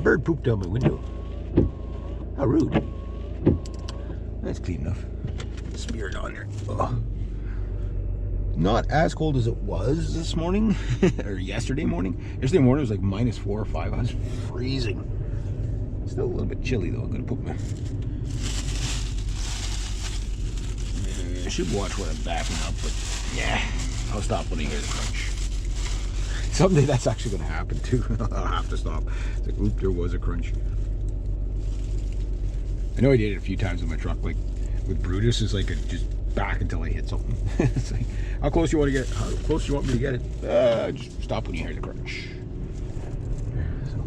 Bird pooped out my window. How rude. That's clean enough. Smear it on there. Ugh. Not as cold as it was this morning, or yesterday morning. Yesterday morning it was like -4 or 5. I was freezing. Still a little bit chilly though. I'm gonna put my... I should watch where I'm backing up, but yeah, I'll stop when I hear the crunch. Someday that's actually gonna happen too. I'll have to stop. It's like, oop, there was a crunch. I know I did it a few times with my truck, like with Brutus. Is like just back until I hit something. It's like, how close you want to get? How close you want me to get it? Just stop when you hear the crunch. So,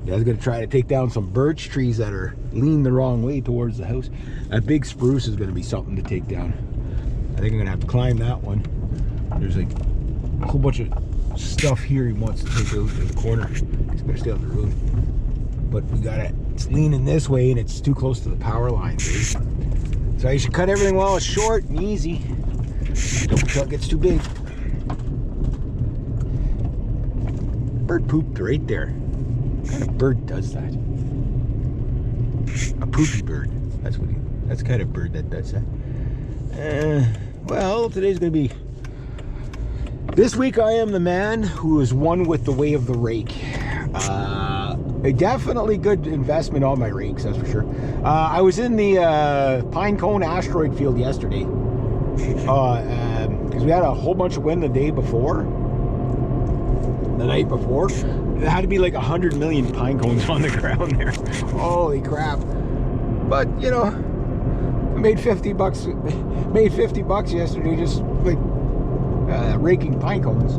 yeah, I was gonna try to take down some birch trees that are leaning the wrong way towards the house. That big spruce is gonna be something to take down. I think I'm gonna have to climb that one. There's like a whole bunch of stuff here he wants to take out in the corner. He's gonna stay on the road. But we got it. It's leaning this way and it's too close to the power line. So you should cut everything while it's short and easy. Don't until it gets too big. Bird pooped right there. What kind of bird does that? A poopy bird. That's what that's the kind of bird that does that. Well, today's gonna be... This week I am the man who is one with the way of the rake. A definitely good investment on my rakes, that's for sure. I was in the Pinecone asteroid field yesterday. Because we had a whole bunch of wind the night before. It had to be like 100 million pine cones on the ground there. Holy crap. But, you know, I made 50 bucks. Made 50 bucks yesterday just like raking pine cones.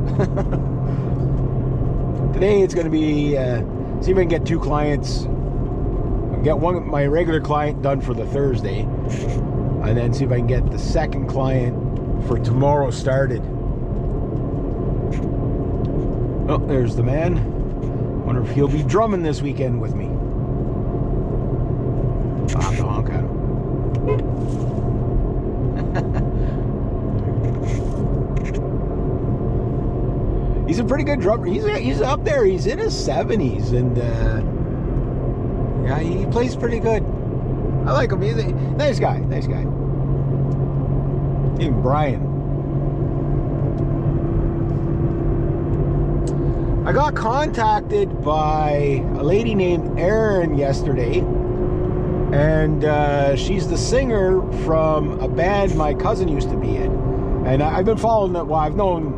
Today it's going to be see if I can get 2 clients. Get one, my regular client, done for the Thursday, and then see if I can get the second client for tomorrow started. Oh, there's the man. Wonder if he'll be drumming this weekend with me. I'll have to honk at him. He's a pretty good drummer. He's up there. He's in his 70s, and yeah, he plays pretty good. I like him. He's a nice guy. Nice guy. Even Brian. I got contacted by a lady named Erin yesterday, and she's the singer from a band my cousin used to be in. And I've been following it. Well, I've known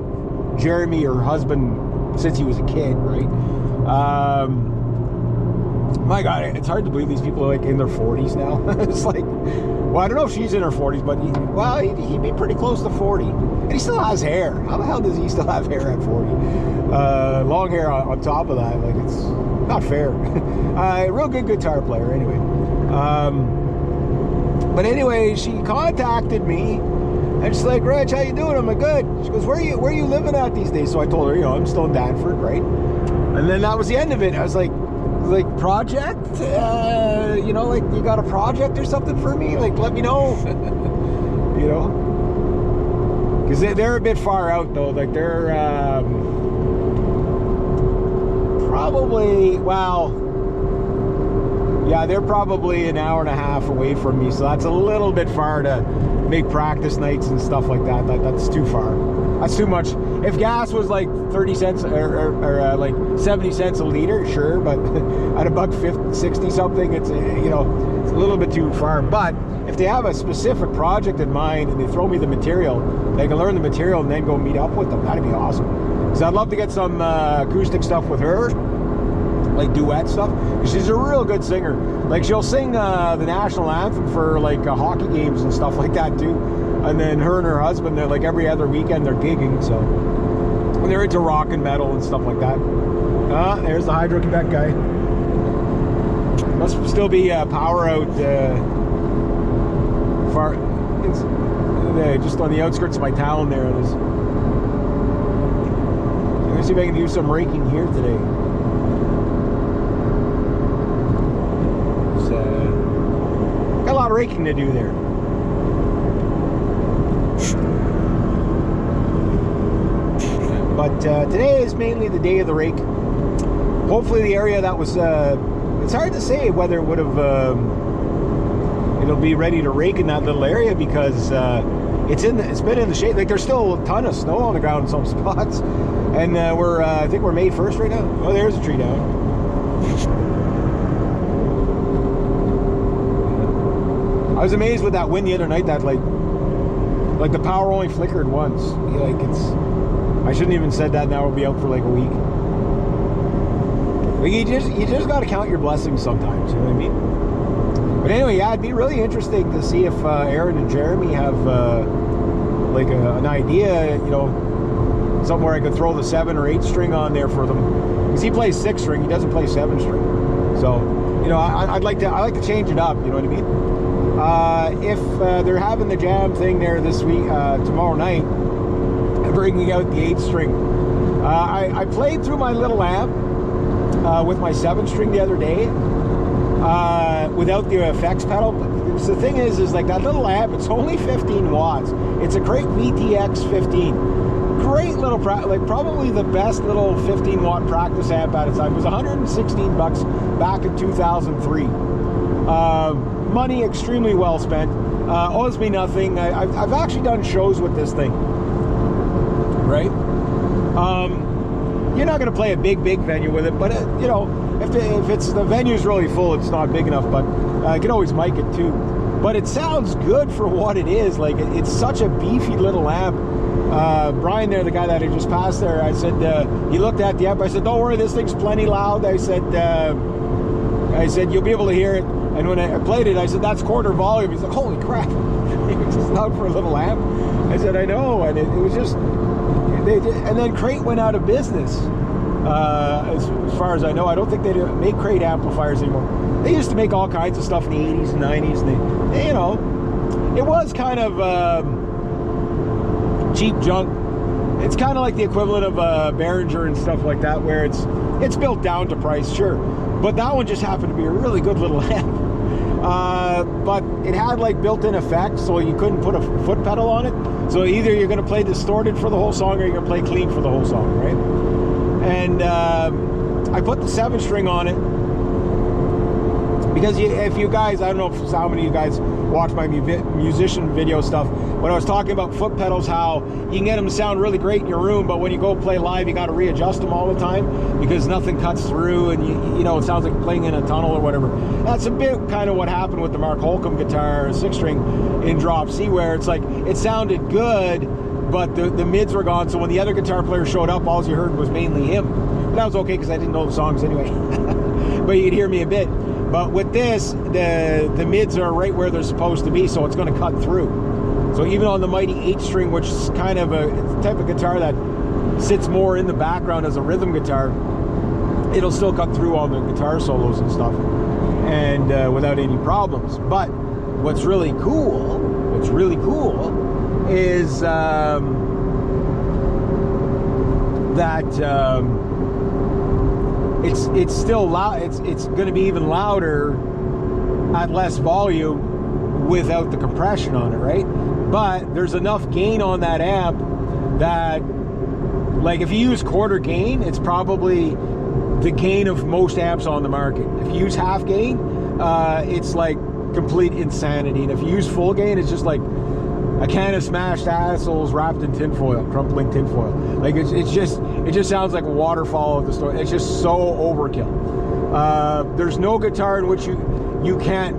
Jeremy, her husband, since he was a kid, right? My God, it's hard to believe these people are like in their 40s now. It's like, well, I don't know if she's in her 40s, but he'd be pretty close to 40. And he still has hair. How the hell does he still have hair at 40? Long hair on top of that, like, it's not fair. Real good guitar player, anyway. But anyway, she contacted me. And she's like, Reg, how you doing? I'm like, good. She goes, where are you living at these days? So I told her, you know, I'm still in Danford, right? And then that was the end of it. I was like project? You know, like, you got a project or something for me? Like, let me know. You know? Because they're a bit far out, though. Like, they're probably, well... Yeah, they're probably an hour and a half away from me, so that's a little bit far to make practice nights and stuff like that. That's too far. That's too much. If gas was like 30 cents or like 70 cents a liter, sure, but at $1.50, 60 something, it's, you know, it's a little bit too far. But if they have a specific project in mind and they throw me the material, they can learn the material and then go meet up with them. That'd be awesome. Because I'd love to get some acoustic stuff with her. Like duet stuff. She's a real good singer. Like, she'll sing the national anthem for like hockey games and stuff like that too. And then her and her husband, they're like every other weekend they're gigging, so and they're into rock and metal and stuff like that. There's the Hydro-Quebec guy. Must still be power out far. It's just on the outskirts of my town there. It is. Let me see if I can do some raking here today. Got a lot of raking to do there. But today is mainly the day of the rake. hopefully the area that was, it's hard to say whether it would have, it'll be ready to rake in that little area, because it's been in the shade. Like, there's still a ton of snow on the ground in some spots, and I think we're May 1st right now. Oh, there's a tree down. I was amazed with that wind the other night that like the power only flickered once. Like, I shouldn't even said that. Now we'll be out for like a week. Like, you just got to count your blessings sometimes. You know what I mean? But anyway, yeah, it'd be really interesting to see if Aaron and Jeremy have like an idea, you know, somewhere I could throw the 7 or 8 string on there for them, because he plays 6 string, he doesn't play 7 string. So, you know, I like to change it up. You know what I mean? If they're having the jam thing there this week, tomorrow night, bringing out the 8 string, I played through my little amp with my 7 string the other day, without the effects pedal. So the thing is like that little amp, it's only 15 watts. It's a great VTX 15. Great little, like probably the best little 15 watt practice amp at its time. It was $116 back in 2003. Money extremely well spent. Owes me nothing. I've actually done shows with this thing, right? You're not going to play a big venue with it, but you know, if the venue's really full, it's not big enough. But I can always mic it too. But it sounds good for what it is. Like, it's such a beefy little amp. Brian there, the guy that I just passed there, I said, he looked at the amp. I said, don't worry, this thing's plenty loud. I said, you'll be able to hear it. And when I played it, I said, that's quarter volume. He's like, holy crap, it's just loud for a little amp. I said, I know. And it was just, and then Crate went out of business. As far as I know, I don't think they make Crate amplifiers anymore. They used to make all kinds of stuff in the 80s and 90s. And they, you know, it was kind of cheap junk. It's kind of like the equivalent of Behringer and stuff like that, where it's built down to price, sure. But that one just happened to be a really good little amp. But it had like built-in effects, so you couldn't put a foot pedal on it. So either you're going to play distorted for the whole song, or you're going to play clean for the whole song, right? And I put the 7 string on it because if you guys, I don't know how many of you guys watch my musician video stuff, when I was talking about foot pedals, how you can get them to sound really great in your room, but when you go play live, you got to readjust them all the time because nothing cuts through, and you know, it sounds like playing in a tunnel or whatever. That's a bit kind of what happened with the Mark Holcomb guitar 6 string in Drop C, where it's like it sounded good, but the mids were gone. So when the other guitar player showed up, all you heard was mainly him. But that was okay because I didn't know the songs anyway. But you could hear me a bit. But with this, the mids are right where they're supposed to be, so it's going to cut through. So even on the mighty 8 string, which is kind of a type of guitar that sits more in the background as a rhythm guitar, it'll still cut through on the guitar solos and stuff, and without any problems. But what's really cool is that it's still loud. It's going to be even louder at less volume without the compression on it, right? But there's enough gain on that amp that, like, if you use quarter gain, it's probably the gain of most amps on the market. If you use half gain, it's like complete insanity. And if you use full gain, it's just like a can of smashed assholes wrapped in tinfoil, crumpling tinfoil. Like, it just sounds like a waterfall at the store. It's just so overkill. There's no guitar in which you can't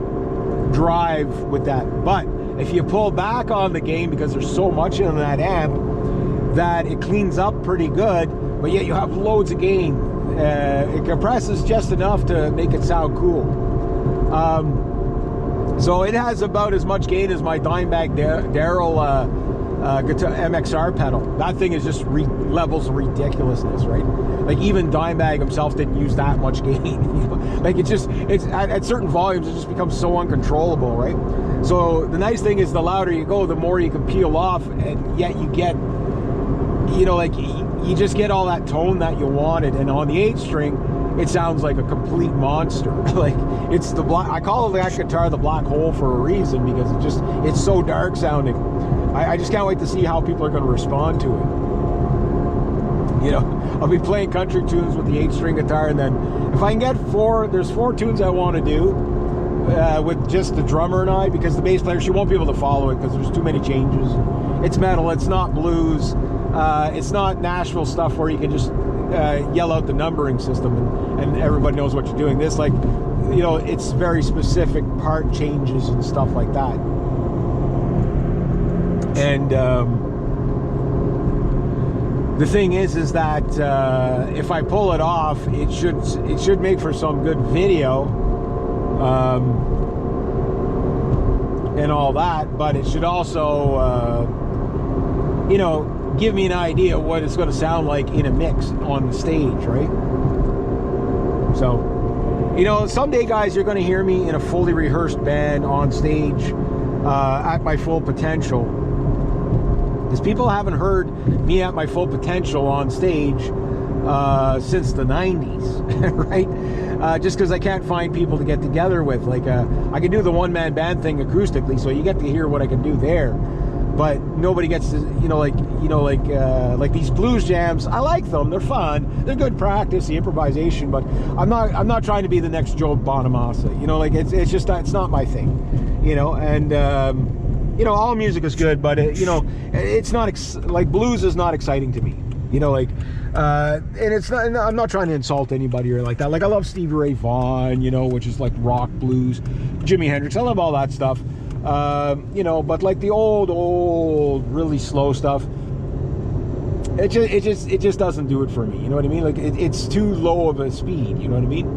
drive with that. But if you pull back on the gain, because there's so much in that amp, that it cleans up pretty good, but yet you have loads of gain. It compresses just enough to make it sound cool. So it has about as much gain as my Dimebag Darrell guitar MXR pedal. That thing is just levels of ridiculousness, right? Like, even Dimebag himself didn't use that much gain. You know? Like, it's at certain volumes, it just becomes so uncontrollable, right? So the nice thing is, the louder you go, the more you can peel off, and yet you get, you know, like, you just get all that tone that you wanted. And on the 8 string, it sounds like a complete monster. Like, it's the black, I call that guitar the black hole for a reason, because it's so dark sounding. I just can't wait to see how people are going to respond to it. You know, I'll be playing country tunes with the 8-string guitar, and then if I can get there's 4 tunes I want to do with just the drummer and I, because the bass player, she won't be able to follow it because there's too many changes. It's metal, it's not blues, it's not Nashville stuff where you can just yell out the numbering system and everybody knows what you're doing. This, like, you know, it's very specific part changes and stuff like that. And the thing is that if I pull it off, it should make for some good video and all that, but it should also you know, give me an idea of what it's going to sound like in a mix on the stage, right? So, you know, someday, guys, you're going to hear me in a fully rehearsed band on stage at my full potential. Because people haven't heard me at my full potential on stage since the 90s, right? Just because I can't find people to get together with. Like, I can do the one-man band thing acoustically, so you get to hear what I can do there. But nobody gets to, like these blues jams. I like them; they're fun, they're good practice, the improvisation. But I'm not trying to be the next Joe Bonamassa. You know, like it's just it's not my thing. You know, and you know, all music is good, but you know, it's not like blues is not exciting to me. You know, like, and it's not. I'm not trying to insult anybody or like that. Like, I love Stevie Ray Vaughan, you know, which is like rock blues. Jimi Hendrix, I love all that stuff. You know, but like the old really slow stuff, it just doesn't do it for me. You know what I mean? Like, it's too low of a speed. You know what I mean?